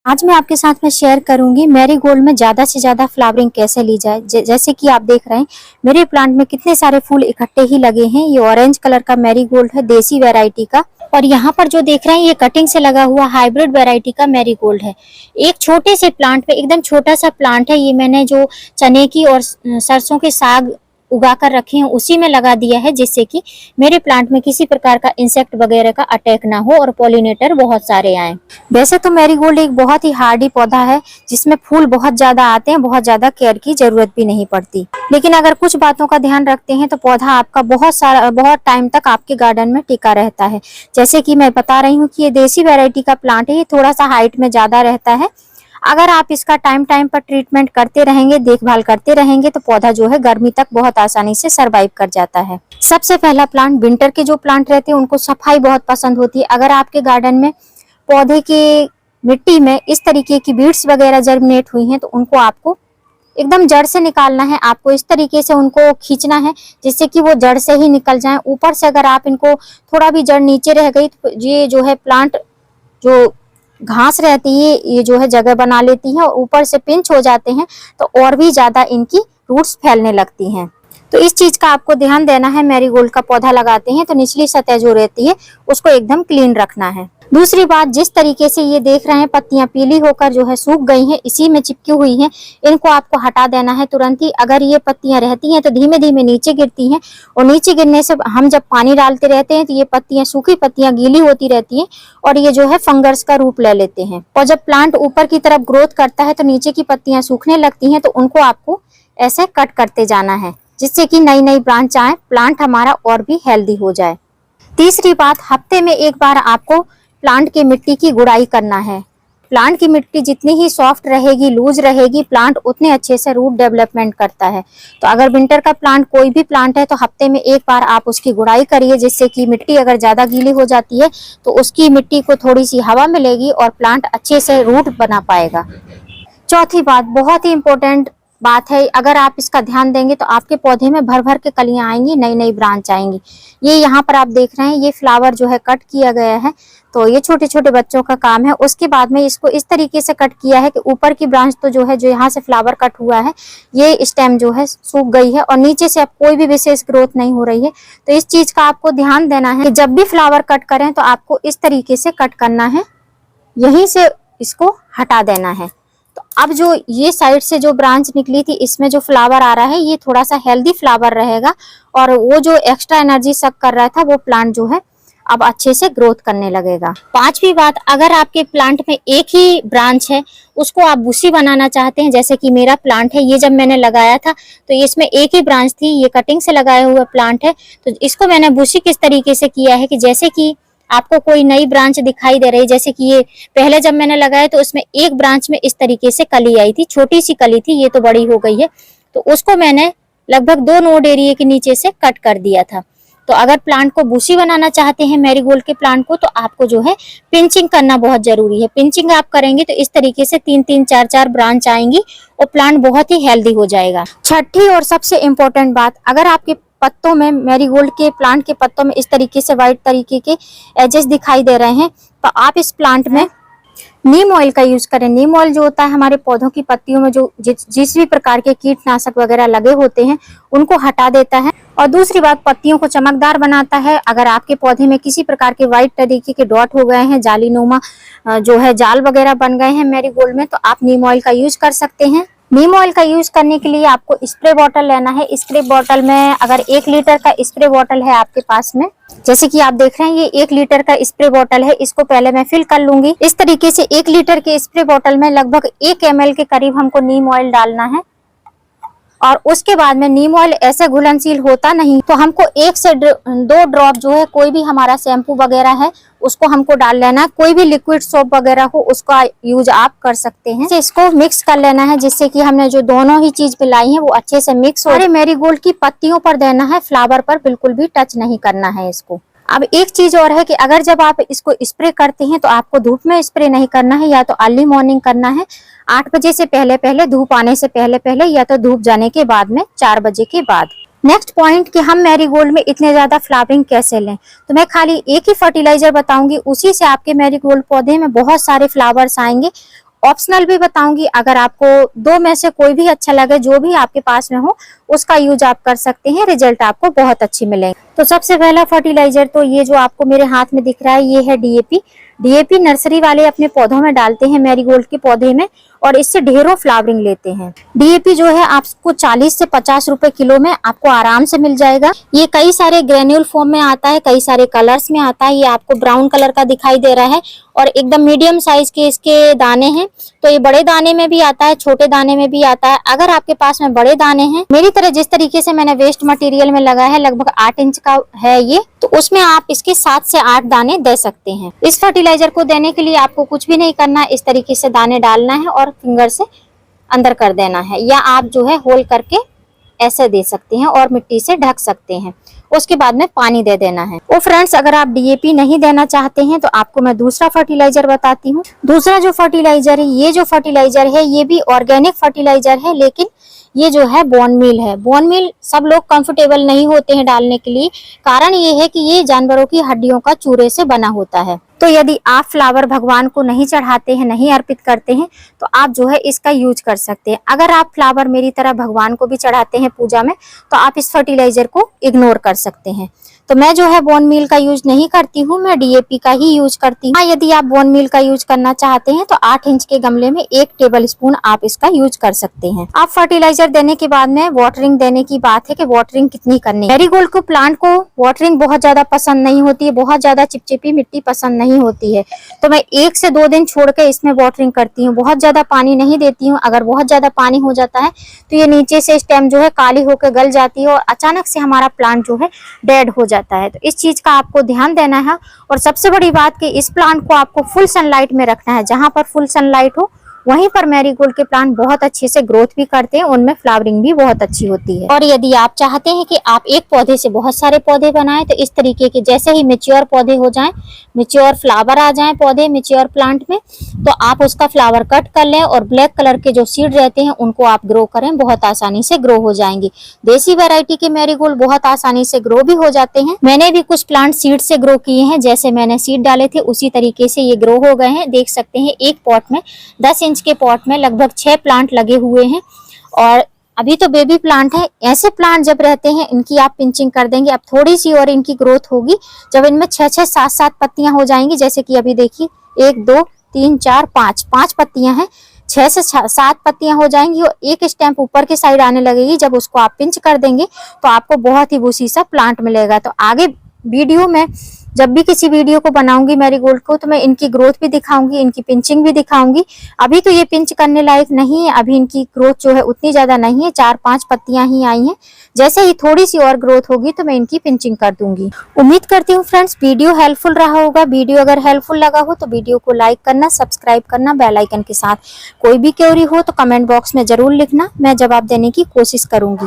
आज मैं आपके साथ में शेयर करूंगी मैरीगोल्ड में ज्यादा से ज्यादा फ्लावरिंग कैसे ली जाए। जैसे कि आप देख रहे हैं मेरे प्लांट में कितने सारे फूल इकट्ठे ही लगे हैं। ये ऑरेंज कलर का मैरीगोल्ड है, देसी वैरायटी का। और यहाँ पर जो देख रहे हैं ये कटिंग से लगा हुआ हाइब्रिड वैरायटी का मैरीगोल्ड है। एक छोटे से प्लांट में, एकदम छोटा सा प्लांट है ये, मैंने जो चने की और सरसों के साग उगा कर रखे हैं उसी में लगा दिया है, जिससे कि मेरे प्लांट में किसी प्रकार का इंसेक्ट वगैरह का अटैक ना हो और पॉलिनेटर बहुत सारे आए। वैसे तो मैरीगोल्ड एक बहुत ही हार्डी पौधा है जिसमें फूल बहुत ज्यादा आते हैं, बहुत ज्यादा केयर की जरूरत भी नहीं पड़ती। लेकिन अगर कुछ बातों का ध्यान रखते हैं तो पौधा आपका बहुत टाइम तक आपके गार्डन में टिका रहता है। जैसे कि मैं बता रही हूँ कि ये देसी वैरायटी का प्लांट है, ये थोड़ा सा हाइट में ज्यादा रहता है। अगर आप इसका टाइम पर ट्रीटमेंट करते रहेंगे, देखभाल करते रहेंगे, तो पौधा जो है गर्मी तक बहुत आसानी से सरवाइव कर जाता है। सबसे पहला प्लांट, विंटर के जो प्लांट रहते हैं उनको सफाई बहुत पसंद होती है। अगर आपके गार्डन में पौधे के मिट्टी में इस तरीके की बीड्स वगैरह जर्मिनेट हुई हैं तो उनको आपको एकदम जड़ से निकालना है। आपको इस तरीके से उनको खींचना है जिससे कि वो जड़ से ही निकल जाएं। ऊपर से अगर आप इनको थोड़ा भी जड़ नीचे रह गई तो ये जो है प्लांट, जो घास रहती है ये जो है जगह बना लेती है और ऊपर से पिंच हो जाते हैं तो और भी ज्यादा इनकी रूट्स फैलने लगती हैं। तो इस चीज का आपको ध्यान देना है। मैरीगोल्ड का पौधा लगाते हैं तो निचली सतह जो रहती है उसको एकदम क्लीन रखना है। दूसरी बात, जिस तरीके से ये देख रहे हैं पत्तियां पीली होकर जो है सूख गई हैं, इसी में चिपकी हुई हैं, इनको आपको हटा देना है तुरंत ही। अगर ये पत्तियां रहती हैं तो धीमे धीमे नीचे गिरती हैं और नीचे गिरने से हम जब पानी डालते रहते हैं तो ये पत्तियां, सूखी पत्तियां गीली होती रहती हैं और ये जो है फंगस का रूप ले लेते हैं। और जब प्लांट ऊपर की तरफ ग्रोथ करता है तो नीचे की पत्तियां सूखने लगती हैं, तो उनको आपको ऐसे कट करते जाना है जिससे कि नई नई ब्रांच आए, प्लांट हमारा और भी हेल्दी हो जाए। तीसरी बात, हफ्ते में एक बार आपको प्लांट की मिट्टी की गुड़ाई करना है। प्लांट की मिट्टी जितनी ही सॉफ्ट रहेगी, लूज रहेगी, प्लांट उतने अच्छे से रूट डेवलपमेंट करता है। तो अगर विंटर का प्लांट, कोई भी प्लांट है, तो हफ्ते में एक बार आप उसकी गुड़ाई करिए, जिससे कि मिट्टी अगर ज्यादा गीली हो जाती है तो उसकी मिट्टी को थोड़ी सी हवा मिलेगी और प्लांट अच्छे से रूट बना पाएगा। चौथी बात, बहुत ही इंपॉर्टेंट बात है, अगर आप इसका ध्यान देंगे तो आपके पौधे में भर भर के कलियां आएंगी, नई नई ब्रांच आएंगी। ये यहाँ पर आप देख रहे हैं ये फ्लावर जो है कट किया गया है, तो ये छोटे छोटे बच्चों का काम है। उसके बाद में इसको इस तरीके से कट किया है कि ऊपर की ब्रांच तो जो है, जो यहाँ से फ्लावर कट हुआ है, ये स्टेम जो है सूख गई है और नीचे से अब कोई भी विशेष ग्रोथ नहीं हो रही है। तो इस चीज का आपको ध्यान देना है कि जब भी फ्लावर कट करें तो आपको इस तरीके से कट करना है, यहीं से इसको हटा देना है। तो अब जो ये साइड से जो ब्रांच निकली थी, इसमें जो फ्लावर आ रहा है ये थोड़ा सा हेल्दी फ्लावर रहेगा और वो जो एक्स्ट्रा एनर्जी सक कर रहा था वो प्लांट जो है अब अच्छे से ग्रोथ करने लगेगा। पांचवी बात, अगर आपके प्लांट में एक ही ब्रांच है, उसको आप बुशी बनाना चाहते हैं, जैसे कि मेरा प्लांट है, ये जब मैंने लगाया था तो इसमें एक ही ब्रांच थी, ये कटिंग से लगाया हुआ प्लांट है। तो इसको मैंने बुशी किस तरीके से किया है कि जैसे कि आपको कोई नई ब्रांच दिखाई दे रही, जैसे कि ये पहले जब मैंने लगाया तो उसमें एक ब्रांच में इस तरीके से कली आई थी, छोटी सी कली थी, ये तो बड़ी हो गई है, तो उसको मैंने लगभग 2 नोड एरिया के नीचे से कट कर दिया था। तो अगर प्लांट को बूसी बनाना चाहते हैं मैरीगोल्ड के प्लांट को, तो आपको जो है पिंचिंग करना बहुत जरूरी है। पिंचिंग आप करेंगे तो इस तरीके से 3-3, 4-4 ब्रांच आएंगी और प्लांट बहुत ही हेल्दी हो जाएगा। छठी और सबसे इम्पोर्टेंट बात, अगर आपके पत्तों में, मैरीगोल्ड के प्लांट के पत्तों में इस तरीके से व्हाइट तरीके के एजेस दिखाई दे रहे हैं, तो आप इस प्लांट में नीम ऑयल का यूज करें। नीम ऑयल जो होता है हमारे पौधों की पत्तियों में जो जिस भी प्रकार के कीटनाशक वगैरह लगे होते हैं उनको हटा देता है। और दूसरी बात, पत्तियों को चमकदार बनाता है। अगर आपके पौधे में किसी प्रकार के व्हाइट तरीके के डॉट हो गए हैं, जालीनुमा जो है जाल वगैरह बन गए हैं मैरीगोल्ड में, तो आप नीम ऑयल का यूज कर सकते हैं। नीम ऑयल का यूज करने के लिए आपको स्प्रे बॉटल लेना है। स्प्रे बॉटल में अगर 1 लीटर का स्प्रे बॉटल है आपके पास में, जैसे कि आप देख रहे हैं ये 1 लीटर का स्प्रे बॉटल है, इसको पहले मैं फिल कर लूंगी। इस तरीके से 1 लीटर के स्प्रे बॉटल में लगभग 1 ml के करीब हमको नीम ऑयल डालना है। और उसके बाद में नीम ऑयल ऐसे घुलनशील होता नहीं, तो हमको 1 से 2 ड्रॉप जो है, कोई भी हमारा शैम्पू वगैरह है उसको हमको डाल लेना है। कोई भी लिक्विड सोप वगैरह हो उसका यूज आप कर सकते हैं। इसको मिक्स कर लेना है जिससे कि हमने जो दोनों ही चीज मिलाई है वो अच्छे से मिक्स हो। मैरीगोल्ड की पत्तियों पर देना है, फ्लावर पर बिल्कुल भी टच नहीं करना है इसको। अब एक चीज और है कि अगर जब आप इसको स्प्रे करते हैं तो आपको धूप में स्प्रे नहीं करना है, या तो अर्ली मॉर्निंग करना है 8 बजे से पहले पहले, धूप आने से पहले पहले, या तो धूप जाने के बाद में 4 बजे के बाद। नेक्स्ट पॉइंट कि हम मैरीगोल्ड में इतने ज्यादा फ्लावरिंग कैसे लें, तो मैं खाली एक ही फर्टिलाइजर बताऊंगी, उसी से आपके मैरीगोल्ड पौधे में बहुत सारे फ्लावर्स आएंगे ऑप्शनल भी बताऊंगी, अगर आपको दो में से कोई भी अच्छा लगे, जो भी आपके पास में हो उसका यूज आप कर सकते हैं, रिजल्ट आपको बहुत अच्छी मिलेंगे। तो सबसे पहला फर्टिलाइजर तो ये जो आपको मेरे हाथ में दिख रहा है ये है डीएपी। डीएपी नर्सरी वाले अपने पौधों में डालते हैं, मैरीगोल्ड के पौधे में, और इससे ढेरों फ्लावरिंग लेते हैं। डीएपी जो है आपको 40 से 50 रुपए किलो में आपको आराम से मिल जाएगा। ये कई सारे ग्रेन्यूल फॉर्म में आता है, कई सारे कलर्स में आता है। ये आपको ब्राउन कलर का दिखाई दे रहा है और एकदम मीडियम साइज के इसके दाने हैं। तो ये बड़े दाने में भी आता है, छोटे दाने में भी आता है। अगर आपके पास में बड़े दाने हैं, मेरी तरह जिस तरीके से मैंने वेस्ट मटेरियल में लगा है, लगभग 8 इंच का है ये, तो उसमें आप इसके 7 से 8 दाने दे सकते हैं। इस फर्टिलाइजर को देने के लिए आपको कुछ भी नहीं करना, इस तरीके से दाने डालना है और फिंगर से अंदर कर देना है, या आप जो है होल करके ऐसे दे सकते हैं और मिट्टी से ढक सकते हैं। उसके बाद में पानी दे देना है। और फ्रेंड्स, अगर आप डीएपी नहीं देना चाहते हैं तो आपको मैं दूसरा फर्टिलाइजर बताती हूँ। दूसरा जो फर्टिलाइजर है, ये जो फर्टिलाइजर है ये भी ऑर्गेनिक फर्टिलाइजर है, लेकिन ये जो है बोन मील है। बोन मील सब लोग कंफर्टेबल नहीं होते हैं डालने के लिए, कारण ये है कि ये जानवरों की हड्डियों का चूरे से बना होता है। तो यदि आप फ्लावर भगवान को नहीं चढ़ाते हैं, नहीं अर्पित करते हैं, तो आप जो है इसका यूज कर सकते हैं। अगर आप फ्लावर मेरी तरह भगवान को भी चढ़ाते हैं पूजा में, तो आप इस फर्टिलाइजर को इग्नोर कर सकते हैं। तो मैं जो है बोन मील का यूज नहीं करती हूँ, मैं डीएपी का ही यूज करती हूँ। यदि आप बोन मील का यूज करना चाहते हैं तो 8 इंच के गमले में 1 टेबल स्पून आप इसका यूज कर सकते हैं। आप फर्टिलाइजर देने के बाद में वाटरिंग देने की बात है कि वाटरिंग कितनी करनी है। मैरीगोल्ड को प्लांट को वाटरिंग बहुत ज्यादा पसंद नहीं होती है, बहुत ज्यादा चिपचिपी मिट्टी पसंद नहीं होती है। तो मैं 1 से 2 दिन छोड़ के इसमें वाटरिंग करती हूँ, बहुत ज्यादा पानी नहीं देती हूँ। अगर बहुत ज्यादा पानी हो जाता है तो ये नीचे से स्टेम जो है काली होकर गल जाती है और अचानक से हमारा प्लांट जो है डेड हो जाता है। तो इस चीज का आपको ध्यान देना है। और सबसे बड़ी बात कि इस प्लांट को आपको फुल सनलाइट में रखना है। जहां पर फुल सनलाइट हो वहीं पर मैरीगोल्ड के प्लांट बहुत अच्छे से ग्रोथ भी करते हैं, उनमें फ्लावरिंग भी बहुत अच्छी होती है। और यदि आप चाहते हैं कि आप एक पौधे से बहुत सारे पौधे बनाएं, तो इस तरीके के जैसे ही मेच्योर पौधे हो जाएं, मेच्योर फ्लावर आ जाएं पौधे मेच्योर प्लांट में, तो आप उसका फ्लावर कट कर लें और ब्लैक कलर के जो सीड रहते हैं उनको आप ग्रो करें, बहुत आसानी से ग्रो हो जाएंगे। देसी वैरायटी के मैरीगोल्ड बहुत आसानी से ग्रो भी हो जाते हैं। मैंने भी कुछ प्लांट सीड से ग्रो किए हैं, जैसे मैंने सीड डाले थे उसी तरीके से ये ग्रो हो गए हैं। देख सकते हैं एक पॉट में 10 इंच के पॉट में लगभग 6 प्लांट लगे हुए हैं और अभी तो बेबी प्लांट है। ऐसे प्लांट जब रहते हैं इनकी आप पिंचिंग कर देंगे, अब थोड़ी सी और इनकी ग्रोथ होगी। जब इनमें 6-6, 7-7 पत्तियां हो जाएंगी, जैसे कि अभी देखिए 1, 2, 3, 4, 5 पत्तियां हैं, 6 से 7 पत्तियां हो जाएंगी और एक स्टेम ऊपर की साइड आने लगेगी। जब उसको आप पिंच कर देंगे तो आपको बहुत ही बूसी सा प्लांट मिलेगा। तो आगे वीडियो में जब भी किसी वीडियो को बनाऊंगी मैरीगोल्ड को, तो मैं इनकी ग्रोथ भी दिखाऊंगी, इनकी पिंचिंग भी दिखाऊंगी। अभी तो ये पिंच करने लायक नहीं है, अभी इनकी ग्रोथ जो है उतनी ज्यादा नहीं है, 4-5 पत्तियां ही आई हैं। जैसे ही थोड़ी सी और ग्रोथ होगी तो मैं इनकी पिंचिंग कर दूंगी। उम्मीद करती हूँ फ्रेंड्स वीडियो हेल्पफुल रहा होगा। वीडियो अगर हेल्पफुल लगा हो तो वीडियो को लाइक करना, सब्सक्राइब करना बेल आइकन के साथ। कोई भी क्वेरी हो तो कमेंट बॉक्स में जरूर लिखना, मैं जवाब देने की कोशिश करूंगी।